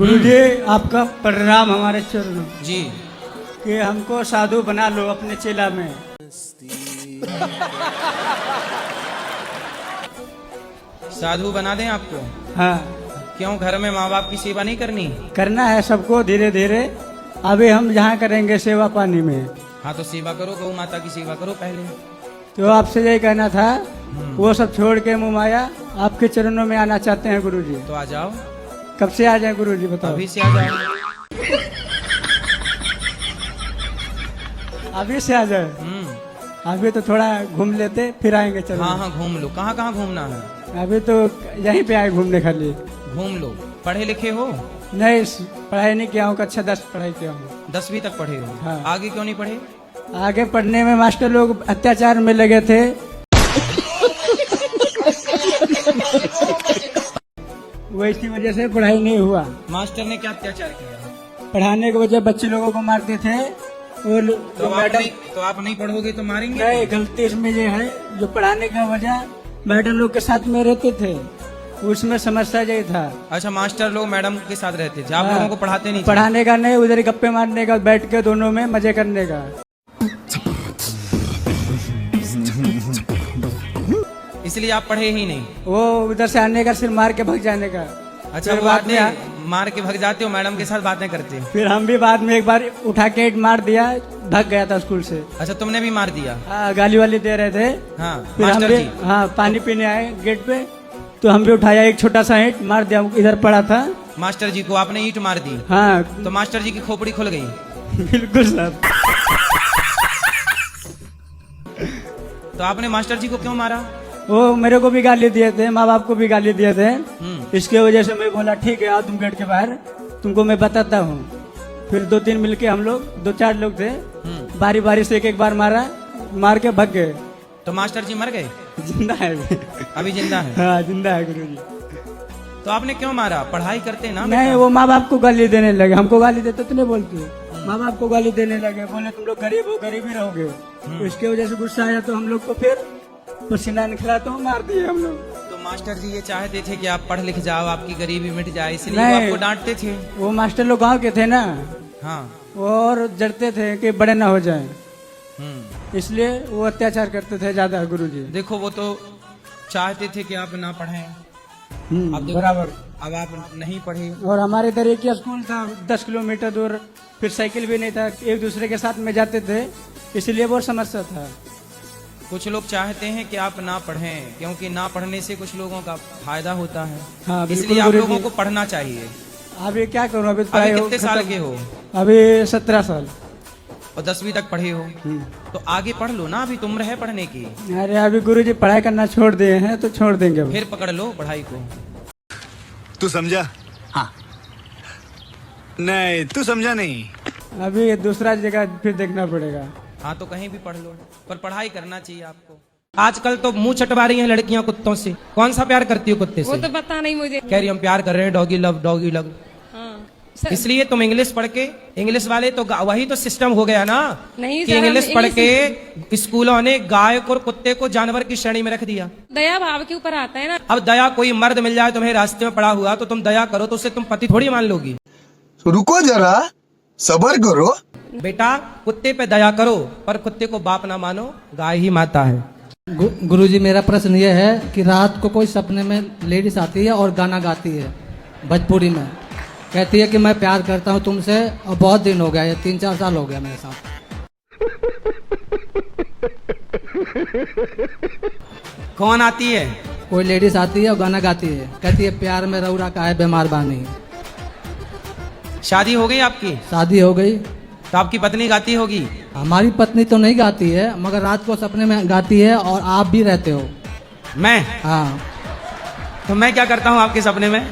गुरुजी आपका प्रणाम हमारे चरणों जी। कि हमको साधु बना लो अपने चेला में। साधु बना दें आपको? हाँ, क्यों, घर में माँ बाप की सेवा नहीं करनी? करना है सबको धीरे धीरे। अभी हम जहाँ करेंगे सेवा पानी में। हाँ तो सेवा करो, गौ माता की सेवा करो पहले। तो आपसे यही कहना था, वो सब छोड़ के मुँह माया आपके चरणों में आना चाहते हैं गुरुजी। तो आ जाओ। कब से आ जाए गुरुजी बताओ? अभी से आ जाओ। अभी से आ जाए? अभी तो थोड़ा घूम लेते फिर आएंगे। चलो हाँ हाँ घूम लो। कहाँ कहाँ घूमना है? अभी तो यहीं पे आए घूमने खाली। घूम लो। पढ़े लिखे हो? नहीं, पढ़ाई नहीं किया हूँ, कक्षा 10 पढ़ाई किया हूँ। 10वीं तक पढ़े हो? हाँ। आगे क्यों नहीं पढ़े? आगे पढ़ने में मास्टर लोग अत्याचार में लगे थे। वैसी वजह से पढ़ाई नहीं हुआ। मास्टर ने क्या अत्याचार किया? पढ़ाने की वजह बच्चे लोगों को मारते थे। और तो आप नहीं पढ़ोगे तो मारेंगे? नहीं, गलती इसमें ये है, जो पढ़ाने का वजह मैडम लोग के साथ में रहते थे, उसमें समस्या यही था। अच्छा, मास्टर लोग मैडम के साथ रहते थे, आप लोगों को पढ़ाते नहीं थे? पढ़ाने का नहीं, उधर गप्पे मारने का, बैठ के दोनों में मजे करने का। इसलिए आप पढ़े ही नहीं? वो उधर से आने का, सिर्फ मार के भाग जाने का। अच्छा, फिर वो बाद आते में मार के भाग जाते हो, मैडम के साथ बातें करते हो? फिर हम भी बाद में एक बार उठा के ईंट मार दिया, भाग गया था स्कूल से। अच्छा, तुमने भी मार दिया? गाली वाली दे रहे थे। हाँ, फिर हम मास्टर भी जी। हाँ पानी पीने आए गेट पे, तो हम भी उठाया एक छोटा सा ईंट मार दिया, इधर पड़ा था। मास्टर जी को आपने ईंट मार दी? हाँ तो मास्टर जी की खोपड़ी खुल गई? बिल्कुल सर। तो आपने मास्टर जी को क्यों मारा? वो मेरे को भी गाली दिए थे, माँ बाप को भी गाली दिए थे। हम्म। इसके वजह से मैं बोला ठीक है आओ तुम गेट के बाहर, तुमको मैं बताता हूँ। फिर 2-3 मिलके हम लोग 2-4 लोग थे, बारी बारी से एक बार मारा, मार के भाग गए। तो मास्टर जी मर गए? जिंदा है अभी। अभी जिंदा है? हाँ जिंदा है गुरुजी। तो आपने क्यों मारा? पढ़ाई करते ना नहीं, बेटा। वो माँ बाप को गाली देने लगे, हमको गाली देते तो नहीं बोलते, माँ बाप को गाली देने लगे, बोले तुम लोग गरीब हो, गरीब ही रहोगे। तो इसके वजह से गुस्सा आया, तो हम लोग को फिर पसीना निकला तो मार दिए हम लोग। तो मास्टर जी ये चाहते थे कि आप पढ़ लिख जाओ, आपकी गरीबी मिट जाए, इसलिए वो नहीं। आपको डांटते थे? वो मास्टर लोग गाँव के थे ना, हाँ। और डरते थे कि बड़े ना हो जाएं, हम्म। इसलिए वो अत्याचार करते थे ज्यादा गुरुजी। देखो, वो तो चाहते थे कि आप ना पढ़ें। अब देखो, बराबर। अब आप नहीं पढ़े। और हमारे इधर एक ही स्कूल था 10 किलोमीटर दूर, फिर साइकिल भी नहीं था, एक दूसरे के साथ में जाते थे, इसलिए बहुत समस्या था। कुछ लोग चाहते हैं कि आप ना पढ़ें, क्योंकि ना पढ़ने से कुछ लोगों का फायदा होता है। हाँ, बिल्कुल इसलिए आप गुरुजी। लोगों को पढ़ना चाहिए। अभी क्या करूँ, अभी अभी पढ़ाई कितने साल खत्म। के हो? अभी 17 साल। और 10वीं तक पढ़े हो? तो आगे पढ़ लो ना, अभी उम्र है पढ़ने की। अरे अभी गुरुजी पढ़ाई करना छोड़ दिए हैं, तो छोड़ देंगे अब। फिर पकड़ लो पढ़ाई को। तू समझा? हाँ। नहीं, तू समझा नहीं। अभी दूसरा जगह फिर देखना पड़ेगा। हाँ तो कहीं भी पढ़ लो, पर पढ़ाई करना चाहिए आपको। आजकल तो मुंह चटवा रही हैं लड़कियां कुत्तों से। कौन सा प्यार करती हो कुत्ते से? वो तो पता नहीं मुझे। कह रही हम प्यार कर रहे हैं, डॉगी लव, डॉगी लव। हाँ। इसलिए तुम इंग्लिश पढ़ के, इंग्लिश वाले तो वही तो सिस्टम हो गया ना नहीं कि सर, हम इंग्लिश पढ़ इंग्लिश के स्कूलों ने गाय और कुत्ते को जानवर की श्रेणी में रख दिया। दया भाव के ऊपर आता है ना। अब दया, कोई मर्द मिल जाए तुम्हें रास्ते में पड़ा हुआ तो तुम दया करो, तो उसे तुम पति थोड़ी मान लोगी। रुको जरा, सबर करो। बेटा, कुत्ते पे दया करो, पर कुत्ते को बाप ना मानो, गाय ही माता है। गुरुजी मेरा प्रश्न ये है कि रात को कोई सपने में लेडीज आती है और गाना गाती है भोजपुरी में, कहती है कि मैं प्यार करता हूँ तुमसे, और बहुत दिन हो गया, ये 3-4 साल हो गया मेरे साथ। कौन आती है? कोई लेडीज आती है और गाना गाती है, कहती है प्यार में रौरा का है बीमार बानी। शादी हो गई आपकी? शादी हो गई। तो आपकी पत्नी गाती होगी? हमारी पत्नी तो नहीं गाती है, मगर रात को सपने में गाती है, और आप भी रहते हो। मैं? हाँ। तो मैं क्या करता हूँ आपके सपने में?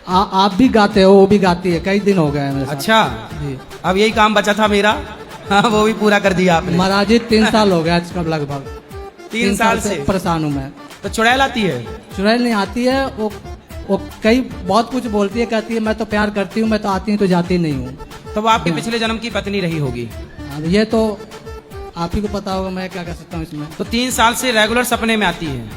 आप भी गाते हो, वो भी गाती है, कई दिन हो गए मेरे साथ। अच्छा जी। अब यही काम बचा था मेरा। हाँ, वो भी पूरा कर दिया आपने। महाराज जी 3 साल हो गया इसका लगभग। 3 साल से परेशान हूँ मैं। तो चुड़ैल आती है? चुड़ैल नहीं आती है, वो कई बहुत कुछ बोलती है, कहती है मैं तो प्यार करती हूँ, मैं तो आती हूँ तो जाती नहीं हूँ। तो वो आपके पिछले जन्म की पत्नी रही होगी। अब ये तो आप ही को पता होगा, मैं क्या कर सकता हूँ इसमें। तो 3 साल से रेगुलर सपने में आती है?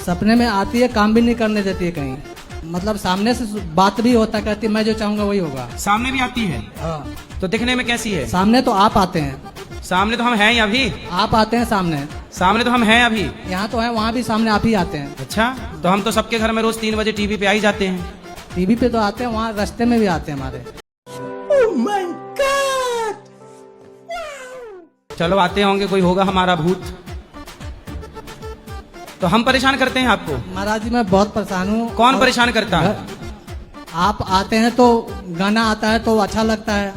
सपने में आती है, काम भी नहीं करने देती है कहीं। मतलब सामने से बात भी होता, कहती मैं जो चाहूंगा वही होगा। सामने भी आती है हाँ। तो दिखने में कैसी है? सामने तो आप आते हैं, सामने तो हम हैं ही अभी, आप आते हैं सामने, सामने तो हम हैं अभी। यहाँ तो है, वहाँ भी सामने आप ही आते हैं। अच्छा, तो हम तो सबके घर में रोज 3 बजे टीवी पे आ ही जाते हैं। टीवी पे तो आते हैं, वहाँ रास्ते में भी आते हैं हमारे। चलो आते होंगे, कोई होगा हमारा भूत। तो हम परेशान करते हैं आपको? महाराज जी मैं बहुत परेशान हूँ। कौन और परेशान करता है? आप आते हैं तो गाना आता है तो अच्छा लगता है,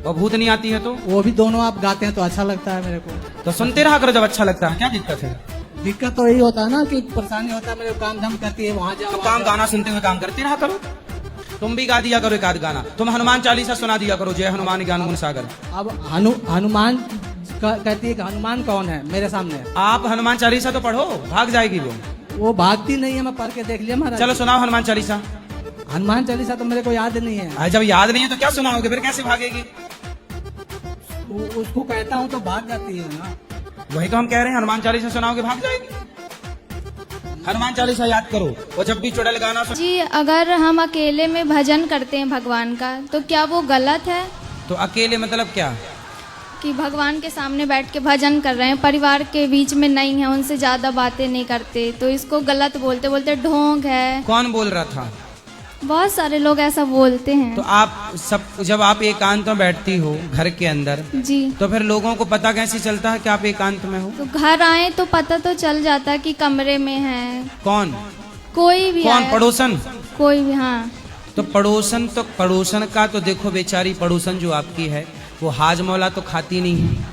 और भूत नहीं आती है तो? वो भी दोनों आप गाते हैं तो अच्छा लगता है मेरे को। तो सुनते रहा करो जब अच्छा लगता है, क्या दिक्कत है? दिक्कत तो यही होता है ना कि परेशानी होता है, मेरे को काम धाम करती है, वहाँ जाओ तो काम गाना सुनते हुए काम करते रहा करो। तुम भी गा दिया करो एक आध गाना, तुम हनुमान चालीसा सुना दिया करो, जय हनुमान ज्ञान गुण सागर। अब हनुमान कहती है कि हनुमान कौन है मेरे सामने? आप हनुमान चालीसा तो पढ़ो, भाग जाएगी वो भागती नहीं है, मैं पढ़ के देख लिया महाराज। चलो सुनाओ हनुमान चालीसा। हनुमान चालीसा तो मेरे को याद नहीं है। जब याद नहीं है तो क्या सुनाओगे, फिर कैसे भागेगी? उसको कहता हूँ तो भाग जाती है ना। वही तो हम कह रहे हैं, हनुमान चालीसा सुनाओगे भाग जाएगी। हनुमान चालीसा याद करो, और जब भी चुड़ैल गाना जी, अगर हम अकेले में भजन करते हैं भगवान का तो क्या वो गलत है? तो अकेले मतलब क्या? कि भगवान के सामने बैठ के भजन कर रहे हैं, परिवार के बीच में नहीं है, उनसे ज्यादा बातें नहीं करते, तो इसको गलत बोलते बोलते ढोंग है। कौन बोल रहा था? बहुत सारे लोग ऐसा बोलते हैं। तो आप सब जब आप एकांत में बैठती हो घर के अंदर, जी, तो फिर लोगों को पता कैसे चलता है कि आप एकांत में हो? तो घर आए तो पता तो चल जाता है कि कमरे में है। कौन? कोई भी कौन? आया, पड़ोसन? कोई भी, हाँ। तो पड़ोसन का तो देखो, बेचारी पड़ोसन जो आपकी है वो हाजमौला तो खाती नहीं है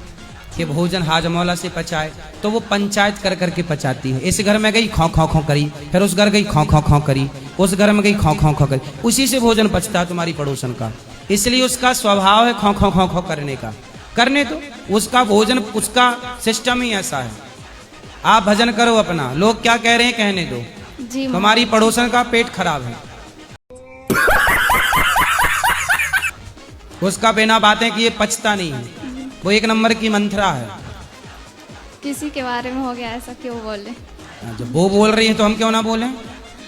कि भोजन हाजमौला से पचाए, तो वो पंचायत कर करके पचाती है। इस घर में गई खौ खौ खौ करी, फिर उस घर गई खौ खौ खौ करी, उस घर में गई खौ खौ खौ करी, उसी से भोजन पचता है तुम्हारी पड़ोसन का। इसलिए उसका स्वभाव है खौ खौ खौ खौ करने का। करने तो उसका भोजन, उसका सिस्टम ही ऐसा है। आप भजन करो अपना, लोग क्या कह रहे हैं कहने दो। जी, तुम्हारी पड़ोसन का पेट खराब है, उसका बिना बातें किए पचता नहीं है, वो 1 नंबर की मंथरा है। किसी के बारे में हो गया ऐसा, क्यों बोले? जब वो बोल रही है तो हम क्यों ना बोलें?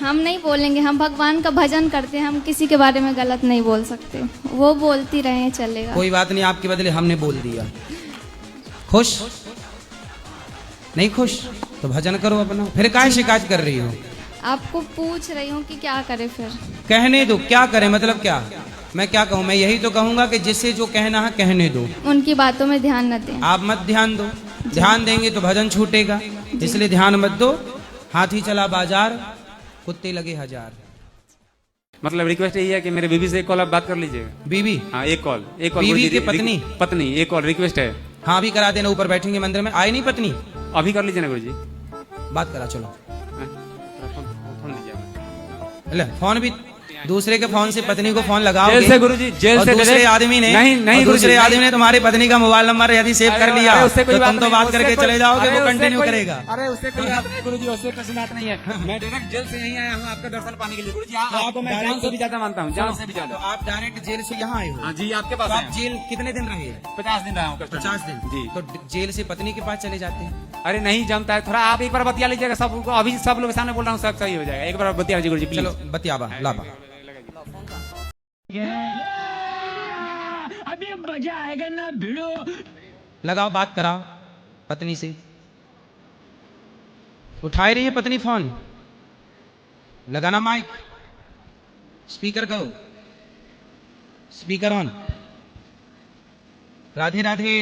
हम नहीं बोलेंगे, हम भगवान का भजन करते हैं, हम किसी के बारे में गलत नहीं बोल सकते। वो बोलती रहे, चलेगा। कोई बात नहीं, आपके बदले हमने बोल दिया। खुश? नहीं खुश तो भजन करो अपना, फिर काहे शिकायत कर रही हो? आपको पूछ रही हूँ कि क्या करे फिर। कहने दो, क्या करें मतलब क्या? मैं क्या कहूँ? मैं यही तो कहूंगा कि जिसे जो कहना है कहने दो, उनकी बातों में ध्यान न दें। आप मत ध्यान दो, ध्यान देंगे तो भजन छूटेगा, इसलिए ध्यान मत दो। हाथी चला बाजार, कुत्ते लगे हजार। मतलब रिक्वेस्ट यही है कि मेरे बीवी से एक कॉल आप बात कर लीजिएगा। बीवी? हाँ, एक कॉल बीवी की पत्नी? पत्नी, एक कॉल रिक्वेस्ट है। हाँ भी करा देना, ऊपर बैठेंगे मंदिर में। आई नहीं पत्नी? अभी कर लीजिए ना गुरु जी। बात करा चलो। फोन लीजिए। ले, फोन भी दूसरे के फोन से पत्नी को फोन लगाओ। जेल से गुरुजी, जेल से दूसरे direct- आदमी ने नहीं दूसरे आदमी ने तुम्हारी पत्नी का मोबाइल नंबर यदि सेव कर लिया उससे कोई तो बात तुम तो नहीं, बात उससे करके कोई- चले जाओगे, अरे वो उससे कंटिन्यू कोई- करेगा। अरे उससे कोई बात नहीं गुरुजी, उससे कोई बात नहीं है। मैं डायरेक्ट जेल से यहीं आया हूँ आपका दर्शन पाने के लिए गुरुजी। आपको मैं जान से भी ज्यादा मानता हूँ, जान से भी तो ज्यादा। आप डायरेक्ट जेल से यहाँ आए हो? हाँ जी, आपके तो पास आप जेल कितने दिन रहे? 50 दिन रहा हूँ। 50 दिन जी। तो जेल से पत्नी के पास चले जाते हैं? अरे नहीं जमता है, थोड़ा आप एक बार बतिया लीजिएगा सबको, अभी सब लोग के सामने बोल रहा हूँ, सब सही हो जाएगा। एक बार बतिया लीजिए गुरुजी प्लीज। चलो बतियाबा लाबा। अभी मजा आएगा ना भिड़ो। लगाओ, बात कराओ पत्नी से। उठा रही है पत्नी फोन? लगाना माइक, स्पीकर करो, speaker on. Radhe Radhe.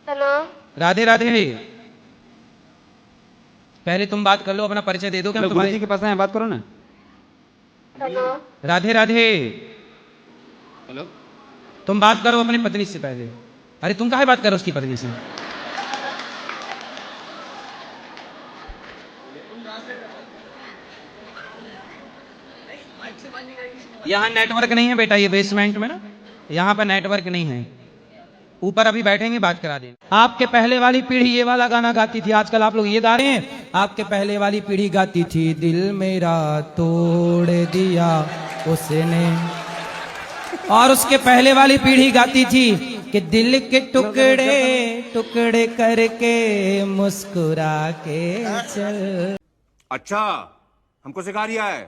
Hello, Radhe Radhe. पहले तुम बात कर लो, अपना परिचय दे दो। क्या गुरुजी के पास आए, बात करो ना। हेलो, राधे राधे। हेलो, तुम बात करो अपनी पत्नी से पहले। अरे तुम काहे बात करो उसकी पत्नी से? यहाँ नेटवर्क नहीं है बेटा, ये बेसमेंट में ना, यहाँ पर नेटवर्क नहीं है। ऊपर अभी बैठेंगे, बात करा देंगे। आपके पहले वाली पीढ़ी ये वाला गाना गाती थी, आजकल आप लोग ये गा रहे हैं। आपके पहले वाली पीढ़ी गाती थी, दिल मेरा तोड़ दिया उसने। और उसके पहले वाली पीढ़ी गाती थी कि दिल के टुकड़े टुकड़े करके मुस्कुरा के चल। अच्छा, हमको सिखा रिया है।